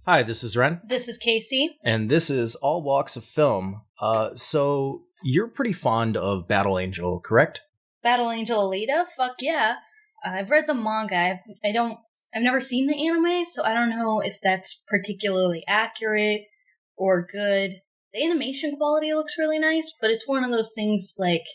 Hi, this is Ren, This is Casey. and this is All Walks of Film. So you're pretty fond of Battle Angel, correct? Battle Angel Alita? Fuck yeah. I've read the manga. I've never seen the anime, so I don't know if that's particularly accurate or good. The animation quality looks really nice, but it's one of those things like,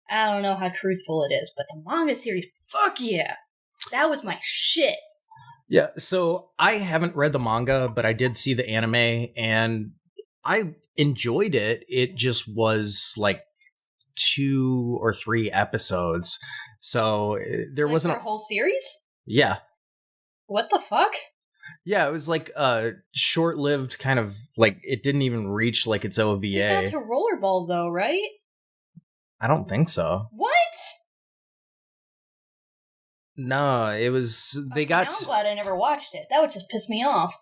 I don't know how truthful it is, but the manga series, fuck yeah. That was my shit. Yeah, so I haven't read the manga, but I did see the anime, and I enjoyed it. It just was like 2 or 3 episodes, so there Like wasn't for a whole series? Yeah. What the fuck? Yeah, it was like a short-lived kind of, like, it didn't even reach like its OVA. You got to rollerball though, right? I don't think so. What? No, it was they Okay, got. now I'm glad I never watched it. That would just piss me off.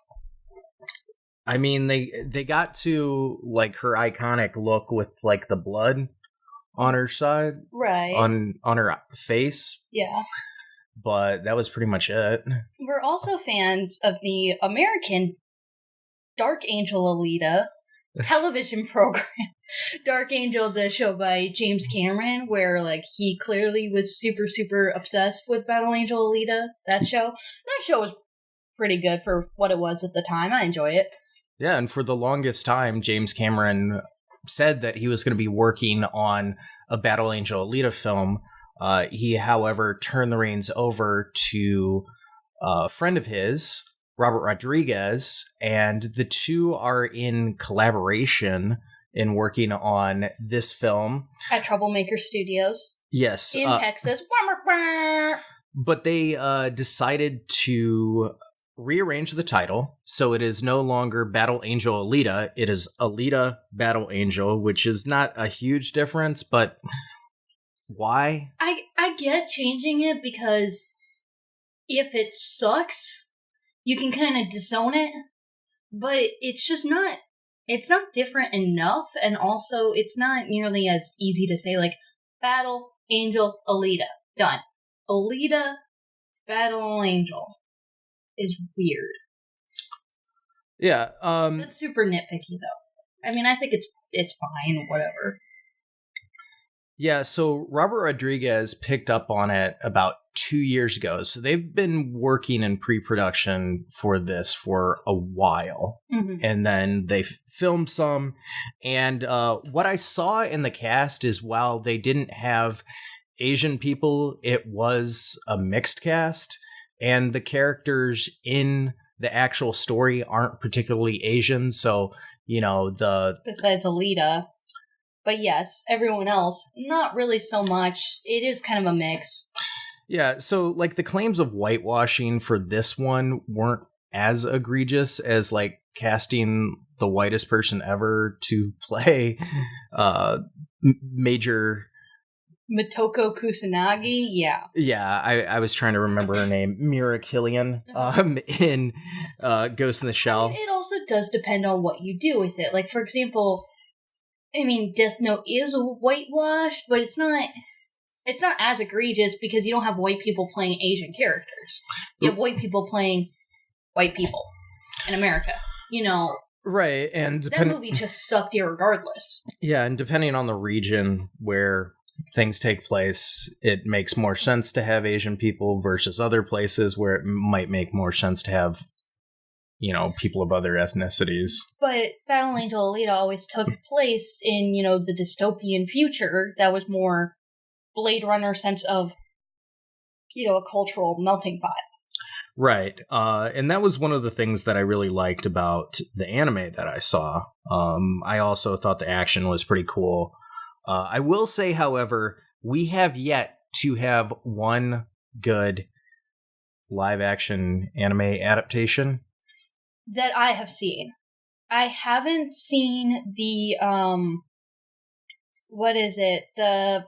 I mean, they got to like her iconic look with like the blood on her side, Right. on her face, Yeah. but that was pretty much it. We're also fans of the American Dark Angel Alita television program. Dark Angel, the show by James Cameron, where like he clearly was super, super obsessed with Battle Angel Alita. That show was pretty good for what it was at the time. I enjoy it. Yeah, and for the longest time, James Cameron said that he was going to be working on a Battle Angel Alita film. He, however, turned the reins over to a friend of his, Robert Rodriguez, and the two are in collaboration in working on this film. At Troublemaker Studios. Yes. In Texas. But they decided to rearrange the title, so it is no longer Battle Angel Alita, it is Alita Battle Angel, which is not a huge difference, but why? I get changing it because if it sucks, you can kind of disown it, but it's just not, it's not different enough, and also it's not nearly as easy to say, like, Battle Angel Alita. Done. Alita Battle Angel is weird. Yeah, That's super nitpicky, though. I mean, I think it's fine, whatever. Yeah, so Robert Rodriguez picked up on it about 2 years ago. So they've been working in pre-production for this for a while. Mm-hmm. And then they filmed some. And what I saw in the cast is while they didn't have Asian people, it was a mixed cast. And the characters in the actual story aren't particularly Asian. So, you know, besides Alita. But yes, everyone else, not really so much. It is kind of a mix. Yeah, so like the claims of whitewashing for this one weren't as egregious as like casting the whitest person ever to play Major Mitoko Kusanagi, yeah. Yeah, I was trying to remember her name, Mira Killian, in Ghost in the Shell. I mean, it also does depend on what you do with it. Like, for example, I mean, Death Note is whitewashed, but it's not as egregious because you don't have white people playing Asian characters. You have white people playing white people in America. You know, right? And that movie just sucked irregardless. Yeah, and depending on the region where things take place, it makes more sense to have Asian people versus other places where it might make more sense to have, you know, people of other ethnicities. But Battle Angel Alita always took place in, you know, the dystopian future that was more Blade Runner sense of, you know, a cultural melting pot. Right. And that was one of the things that I really liked about the anime that I saw. I also thought the action was pretty cool. I will say, however, we have yet to have one good live-action anime adaptation that I have seen. I haven't seen the, what is it? The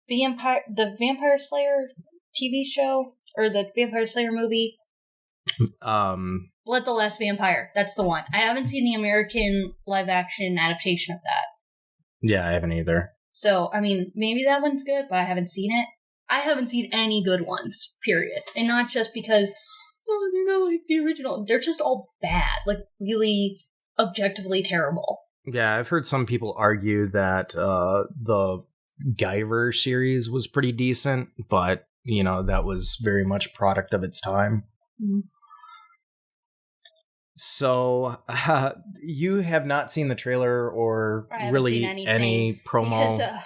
Vampire Slayer TV show? Or the Vampire Slayer movie? Blood the Last Vampire. That's the one. I haven't seen the American live-action adaptation of that. Yeah, I haven't either. So, I mean, maybe that one's good, but I haven't seen it. I haven't seen any good ones, period. And not just because, oh, they're not like the original. They're just all bad, like really objectively terrible. Yeah, I've heard some people argue that the Guyver series was pretty decent, but, you know, that was very much a product of its time. Mm-hmm. So, you have not seen the trailer or really any promo? Because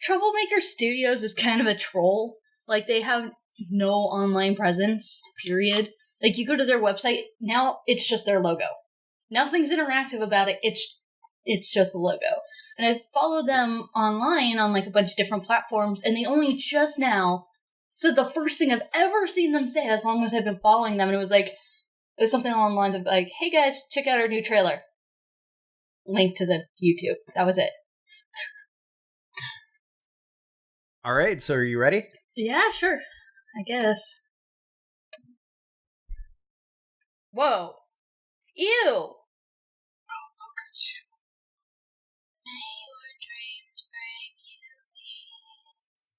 Troublemaker Studios is kind of a troll. Like, they have no online presence, period. Like, you go to their website, now it's just their logo. Nothing's interactive about it, it's just a logo. And I follow them online on, like, a bunch of different platforms, and they only just now said the first thing I've ever seen them say as long as I've been following them, and it was something along the lines of, like, hey guys, check out our new trailer. Link to the YouTube. That was it. All right, so are you ready? Yeah, sure. I guess. Whoa. Ew! Oh, look at you. May your dreams bring you peace.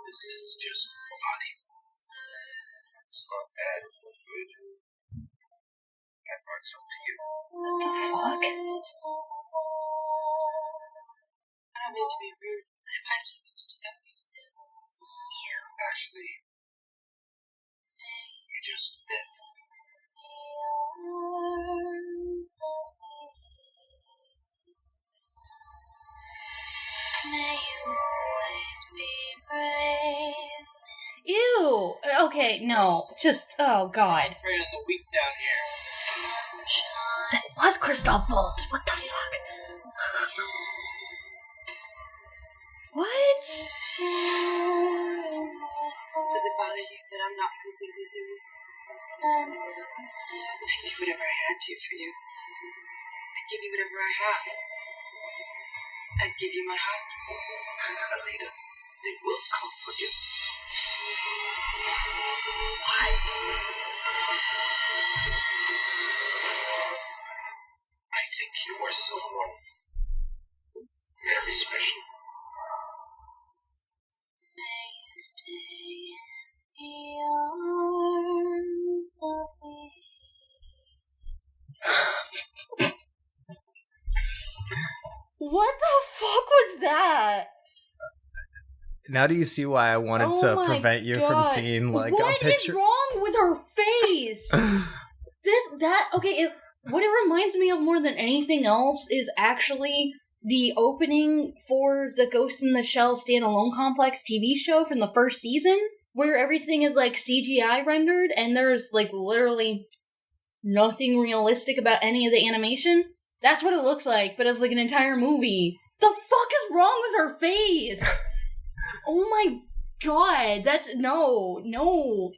This is just funny. It's not bad or good. That part's up to you. What the fuck? I don't mean to be rude. I supposed to know you. Actually, you just met. May you always be brave. Ew! Okay, no. Just, oh god. Prey on the weak down here. That was Christoph Waltz. What the fuck? What? Does it bother you that I'm not completely human? I'd do whatever I had to for you. I'd give you whatever I have. I'd give you my heart. Alita, they will comfort you. Why? I think you are someone very special. May you stay in the arms of me. What the fuck was that? Now do you see why I wanted to prevent you from seeing, like, what a picture? What is wrong with her face? What it reminds me of more than anything else is actually the opening for the Ghost in the Shell standalone complex TV show from the first season, where everything is, like, CGI rendered, and there's, like, literally nothing realistic about any of the animation. That's what it looks like, but it's like an entire movie. The fuck is wrong with her face? Oh my god, no,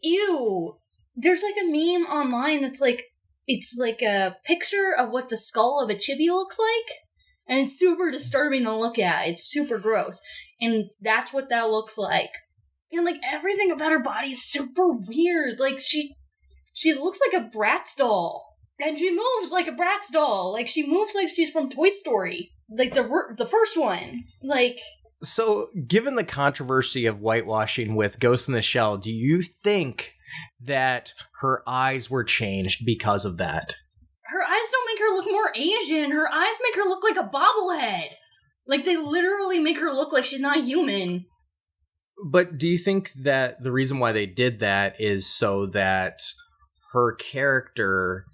ew. There's like a meme online that's like, it's like a picture of what the skull of a chibi looks like, and it's super disturbing to look at. It's super gross, and that's what that looks like. And like everything about her body is super weird. Like she looks like a Bratz doll. And she moves like a Bratz doll. Like, she moves like she's from Toy Story. Like, the first one. Like... So, given the controversy of whitewashing with Ghost in the Shell, do you think that her eyes were changed because of that? Her eyes don't make her look more Asian. Her eyes make her look like a bobblehead. Like, they literally make her look like she's not human. But do you think that the reason why they did that is so that her character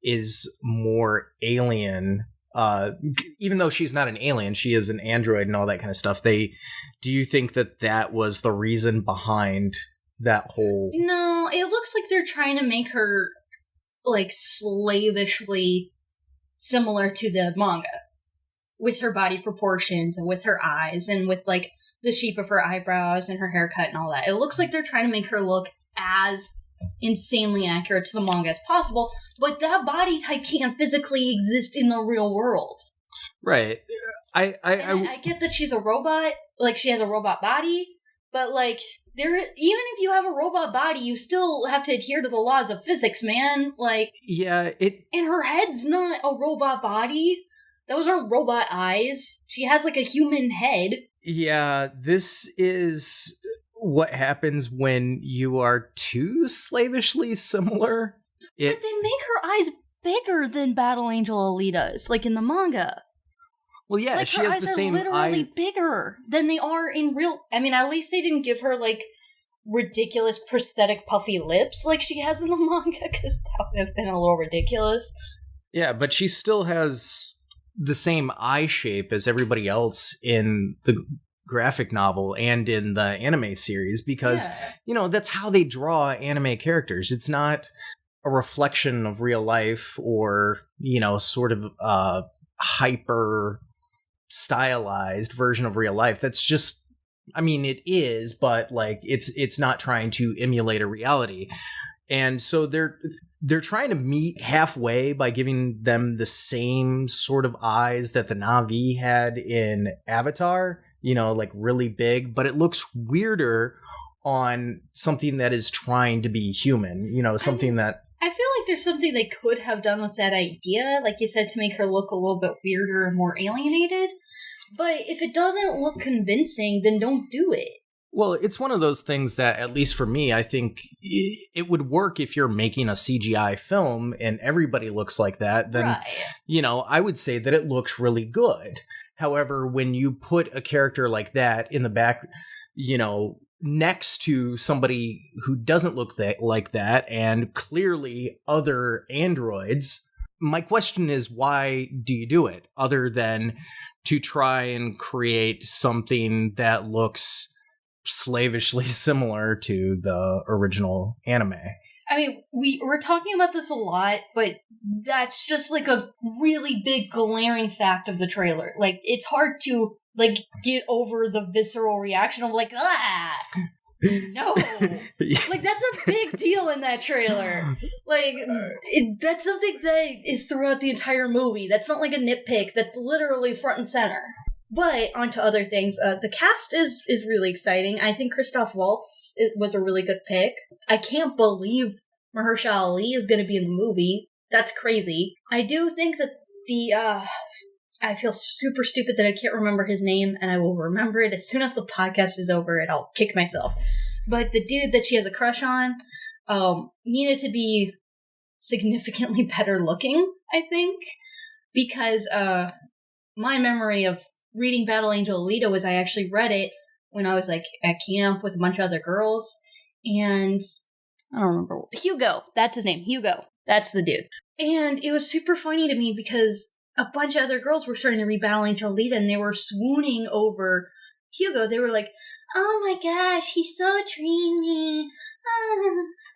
is more alien, even though she's not an alien, she is an android and all that kind of stuff. Do you think that was the reason behind that whole... No, it looks like they're trying to make her, like, slavishly similar to the manga. With her body proportions, and with her eyes, and with, like, the shape of her eyebrows, and her haircut, and all that. It looks like they're trying to make her look as insanely accurate to the manga as possible, but that body type can't physically exist in the real world. Right. I get that she's a robot, like she has a robot body, but like even if you have a robot body, you still have to adhere to the laws of physics, man. Like, yeah, and her head's not a robot body. Those aren't robot eyes. She has like a human head. Yeah, this is what happens when you are too slavishly similar. But they make her eyes bigger than Battle Angel Alita's, like in the manga. Well, yeah, Like, she her has eyes the are same literally eyes. bigger than they are in real... I mean, at least they didn't give her, like, ridiculous prosthetic puffy lips like she has in the manga, because that would have been a little ridiculous. Yeah, but she still has the same eye shape as everybody else in the graphic novel and in the anime series because, that's how they draw anime characters. It's not a reflection of real life or, sort of hyper stylized version of real life. That's just, I mean, it is, but like it's not trying to emulate a reality. And so they're trying to meet halfway by giving them the same sort of eyes that the Na'vi had in Avatar, like really big, but it looks weirder on something that is trying to be human, something that... I feel like there's something they could have done with that idea, like you said, to make her look a little bit weirder and more alienated. But if it doesn't look convincing, then don't do it. Well, it's one of those things that, at least for me, I think it would work if you're making a CGI film and everybody looks like that. Then, right. I would say that it looks really good. However, when you put a character like that in the back, next to somebody who doesn't look like that and clearly other androids, my question is, why do you do it other than to try and create something that looks slavishly similar to the original anime? I mean, we're talking about this a lot, but that's just like a really big glaring fact of the trailer. Like, it's hard to get over the visceral reaction of like, no. Like, that's a big deal in that trailer. Like, that's something that is throughout the entire movie. That's not like a nitpick. That's literally front and center. But onto other things. The cast is really exciting. I think Christoph Waltz was a really good pick. I can't believe Mahershala Ali is going to be in the movie. That's crazy. I do think that I feel super stupid that I can't remember his name, and I will remember it as soon as the podcast is over, and I'll kick myself. But the dude that she has a crush on needed to be significantly better looking, I think, because my memory of reading Battle Angel Alita was I actually read it when I was like at camp with a bunch of other girls, and I don't remember. Hugo, that's his name. Hugo, that's the dude. And it was super funny to me because a bunch of other girls were starting to read Battle Angel Alita, and they were swooning over Hugo. They were like, "Oh my gosh, he's so dreamy."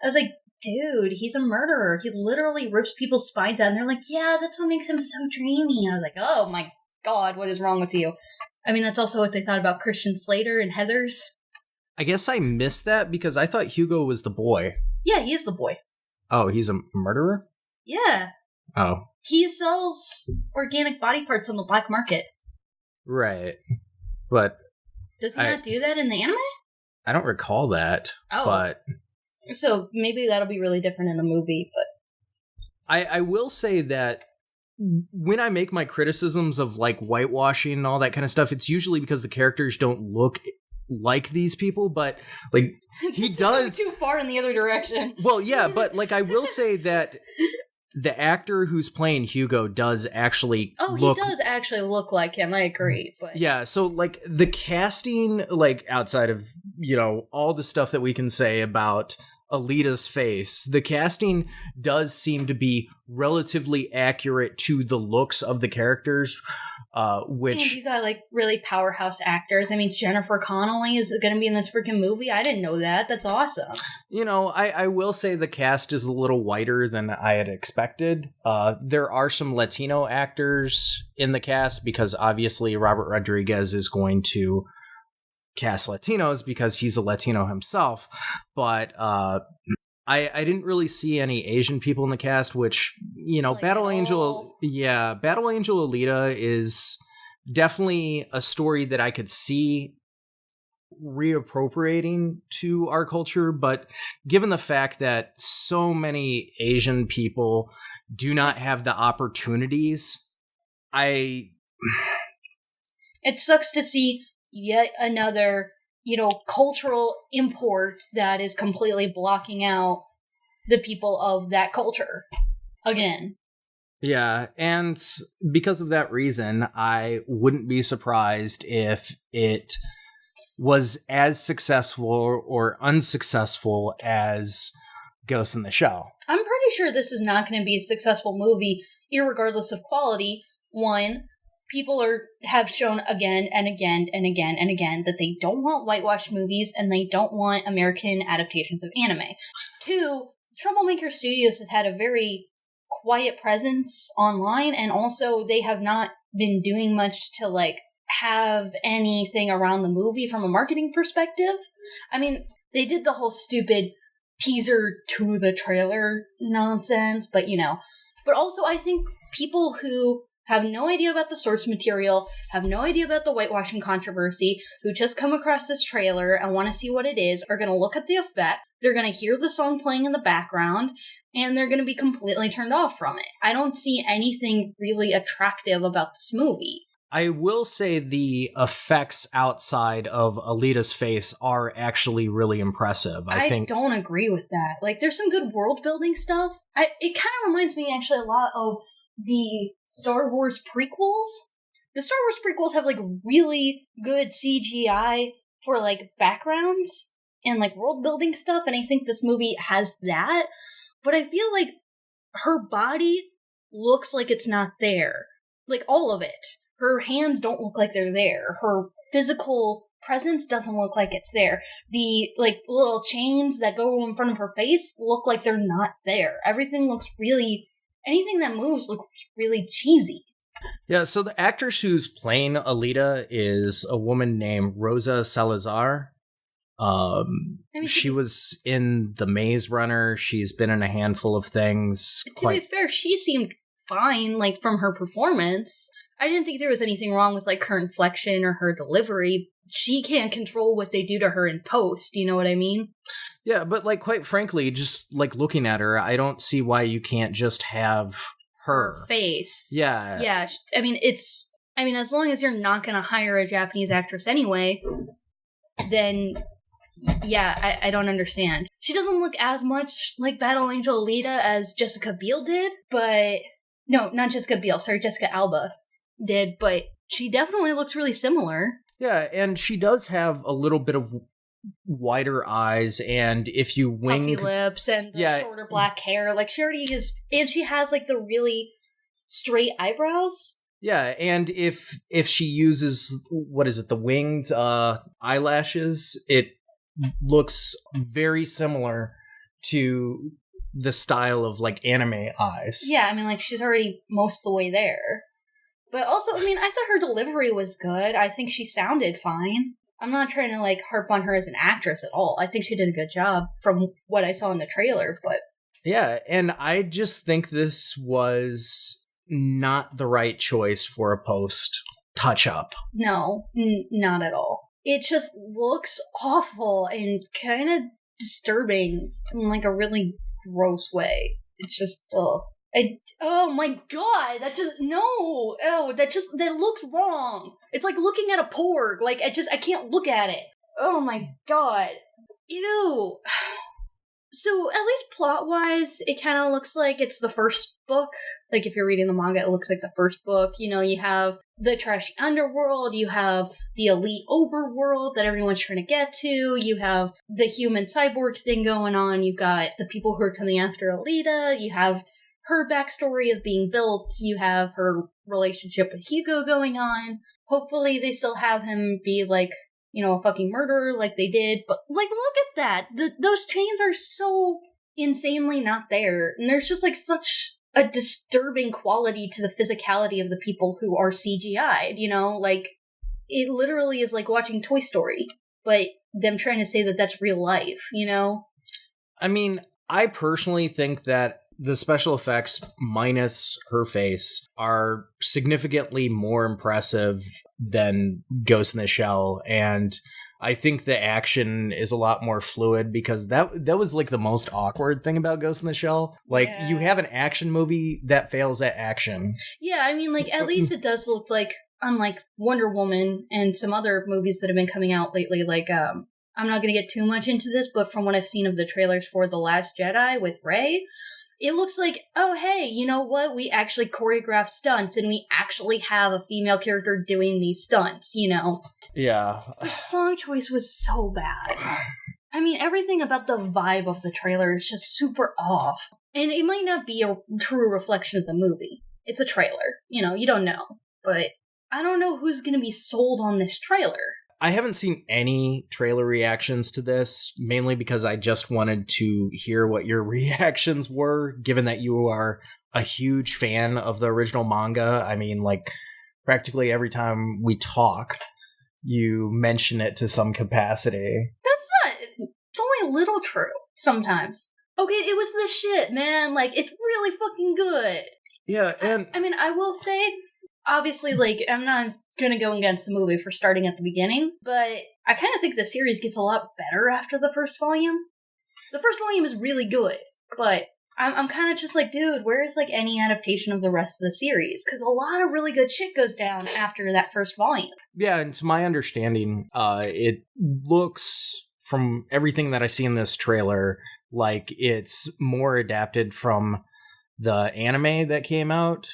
I was like, dude, he's a murderer. He literally rips people's spines out, and they're like, yeah, that's what makes him so dreamy. And I was like, oh my God, what is wrong with you? I mean, that's also what they thought about Christian Slater and Heathers. I guess I missed that because I thought Hugo was the boy. Yeah, he is the boy. Oh, he's a murderer? Yeah. Oh. He sells organic body parts on the black market. Right. But... Does he not do that in the anime? I don't recall that. Oh. But... So maybe that'll be really different in the movie, but... I will say that when I make my criticisms of like whitewashing and all that kind of stuff, it's usually because the characters don't look like these people, but like he does too far in the other direction. Well, yeah, but like I will say that the actor who's playing Hugo does actually he does actually look like him. I agree, but yeah, so like the casting, like outside of, all the stuff that we can say about Alita's face, the casting does seem to be relatively accurate to the looks of the characters, which... And you got, like, really powerhouse actors. I mean, Jennifer Connelly is going to be in this freaking movie. I didn't know that. That's awesome. I will say the cast is a little whiter than I had expected. There are some Latino actors in the cast because, obviously, Robert Rodriguez is going to cast Latinos because he's a Latino himself, but I didn't really see any Asian people in the cast, which, like Battle Angel Alita is definitely a story that I could see reappropriating to our culture, but given the fact that so many Asian people do not have the opportunities, it sucks to see yet another, cultural import that is completely blocking out the people of that culture. Again. Yeah, and because of that reason, I wouldn't be surprised if it was as successful or unsuccessful as Ghost in the Shell. I'm pretty sure this is not going to be a successful movie, irregardless of quality. One, people have shown again and again and again and again that they don't want whitewashed movies and they don't want American adaptations of anime. Two, Troublemaker Studios has had a very quiet presence online, and also they have not been doing much to, have anything around the movie from a marketing perspective. I mean, they did the whole stupid teaser to the trailer nonsense, but But also, I think people who have no idea about the source material, have no idea about the whitewashing controversy, who just come across this trailer and want to see what it is, are going to look at the effect, they're going to hear the song playing in the background, and they're going to be completely turned off from it. I don't see anything really attractive about this movie. I will say the effects outside of Alita's face are actually really impressive. I think don't agree with that. There's some good world-building stuff. It kind of reminds me, actually, a lot of the Star Wars prequels. The Star Wars prequels have, really good CGI for, backgrounds and, world-building stuff, and I think this movie has that. But I feel like her body looks like it's not there. All of it. Her hands don't look like they're there. Her physical presence doesn't look like it's there. The, little chains that go in front of her face look like they're not there. Everything looks really... Anything that moves looks really cheesy. Yeah, so the actress who's playing Alita is a woman named Rosa Salazar. She was in The Maze Runner. She's been in a handful of things. To be fair, she seemed fine, from her performance. I didn't think there was anything wrong with, her inflection or her delivery. She can't control what they do to her in post, you know what I mean? Yeah, but, quite frankly, just, looking at her, I don't see why you can't just have her face. Yeah. Yeah, as long as you're not gonna hire a Japanese actress anyway, then... Yeah, I don't understand. She doesn't look as much like Battle Angel Alita as Jessica Biel did, but... No, not Jessica Biel, sorry, Jessica Alba did, but she definitely looks really similar. Yeah, and she does have a little bit of wider eyes, and if you wink... Puffy lips and the shorter black hair, she already is... And she has, the really straight eyebrows. Yeah, and if she uses, the winged eyelashes, it looks very similar to the style of anime eyes. Yeah, she's already most of the way there. But also, I thought her delivery was good. I think she sounded fine. I'm not trying to harp on her as an actress at all. I think she did a good job from what I saw in the trailer, but... Yeah, and I just think this was not the right choice for a post touch-up. No, not at all. It just looks awful and kind of disturbing in a really gross way. It's just, oh my god, that just, no, oh, that looks wrong. It's like looking at a porg, I can't look at it. Oh my god. Ew. So, at least plot-wise, it kind of looks like it's the first book. If you're reading the manga, it looks like the first book. You have the trashy underworld, you have the elite overworld that everyone's trying to get to, you have the human cyborg thing going on, you've got the people who are coming after Alita, you have her backstory of being built, you have her relationship with Hugo going on. Hopefully they still have him be a fucking murderer like they did. But, look at that! Those chains are so insanely not there. And there's just, such a disturbing quality to the physicality of the people who are CGI'd, It literally is like watching Toy Story, but them trying to say that that's real life, I personally think that the special effects, minus her face, are significantly more impressive than Ghost in the Shell, and I think the action is a lot more fluid, because that was the most awkward thing about Ghost in the Shell. You have an action movie that fails at action. Yeah, at least it does look like unlike Wonder Woman and some other movies that have been coming out lately, like, I'm not going to get too much into this, but from what I've seen of the trailers for The Last Jedi with Rey, it looks like, oh, hey, you know what? We actually choreograph stunts, and we actually have a female character doing these stunts, you know? Yeah. The song choice was so bad. I mean, everything about the vibe of the trailer is just super off. And it might not be a true reflection of the movie. It's a trailer. You know, you don't know. But I don't know who's going to be sold on this trailer. I haven't seen any trailer reactions to this, mainly because I just wanted to hear what your reactions were, given that you are a huge fan of the original manga. I mean, like, practically every time we talk, you mention it to some capacity. That's not... It's only a little true, sometimes. Okay, it was the shit, man. Like, it's really fucking good. Yeah, and... I mean, I will say, obviously, like, I'm not gonna go against the movie for starting at the beginning, but I kind of think the series gets a lot better after the first volume. The first volume is really good, but I'm kind of just like, dude, where is, like, any adaptation of the rest of the series? Because a lot of really good shit goes down after that first volume. Yeah, and to my understanding, it looks, from everything that I see in this trailer, like it's more adapted from the anime that came out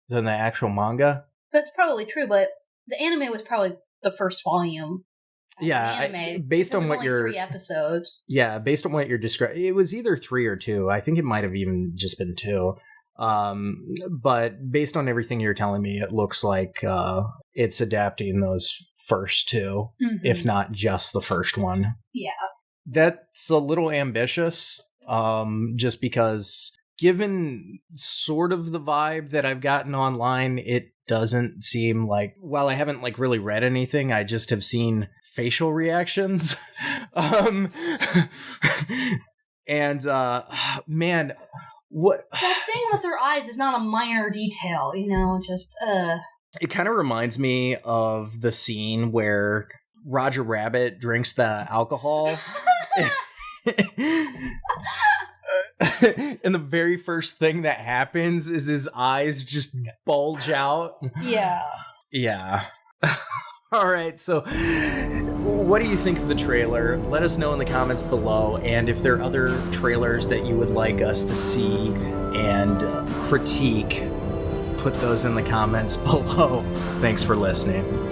than the actual manga. That's probably true, but the anime was probably the first volume. Yeah, based on what you're... 3 episodes. Yeah, based on what you're describing, it was either 3 or 2. I think it might have even just been 2. But based on everything you're telling me, it looks like it's adapting those first 2, if not just the first one. Yeah. That's a little ambitious, just because given sort of the vibe that I've gotten online, it doesn't seem like, while I haven't like really read anything, I just have seen facial reactions. And man, what that thing with her eyes is not a minor detail, you know, just It kind of reminds me of the scene where Roger Rabbit drinks the alcohol. And the very first thing that happens is his eyes just bulge out. Yeah. Yeah. All right, so what do you think of the trailer? Let us know in the comments below, and if there are other trailers that you would like us to see and critique, put those in the comments below. Thanks for listening.